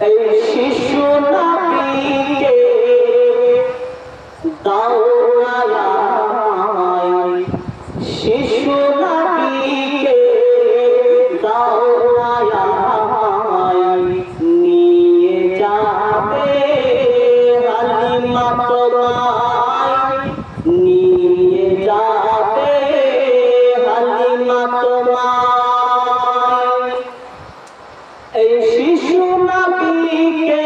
এই শিশু নবীকে দাও আয়, শিশু নবীকে দাও আয়, নিয়ে যাবে হালিমা তোমায়, নিয়ে যাবে হালিমা তোমায়। এই শিশু নবীকে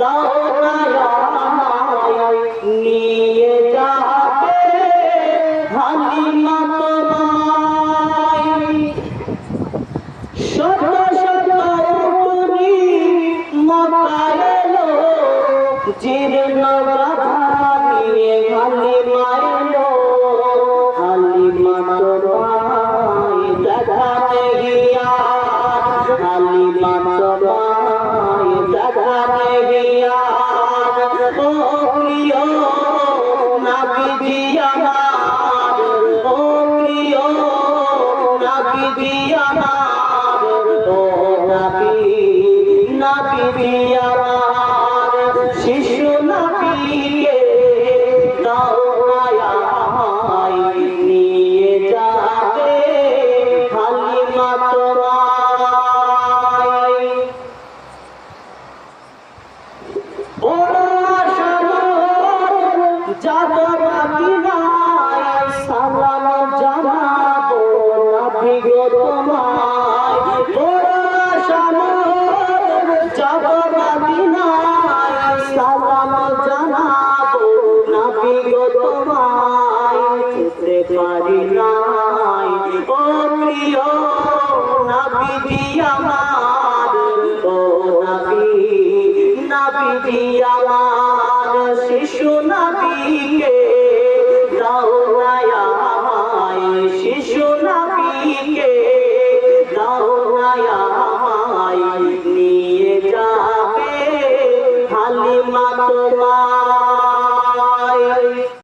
দাও আয়, নিয়ে যাবে হালিমা তোমায়। শত শত উটনি মক্কায় এলো, জীর্ণ গাধা নিয়ে হালিমা এলো, হালিমা তোমায় দেখাতে গিয়া, হালিমা তোমায় দেখাতে গিয়া, ও প্রিয় নবীজি আমার, ও প্রিয় নবীজি আমার, ও নবীজি আমার, শিশু নবীকে দাও আয়, নিয়ে যাবে হালিমা তোমায়। বড় আশা যাব মদিনায়, সালাম জানাবো নবী গো তোমায়। বড় আশা যাব মদিনায়, সালাম জানাবো নবী গো তোমায়। যেতে পারি নাই ও প্রিয় নবীজি আমার, ও নবীজি আমার, শিশু নবীকে দাও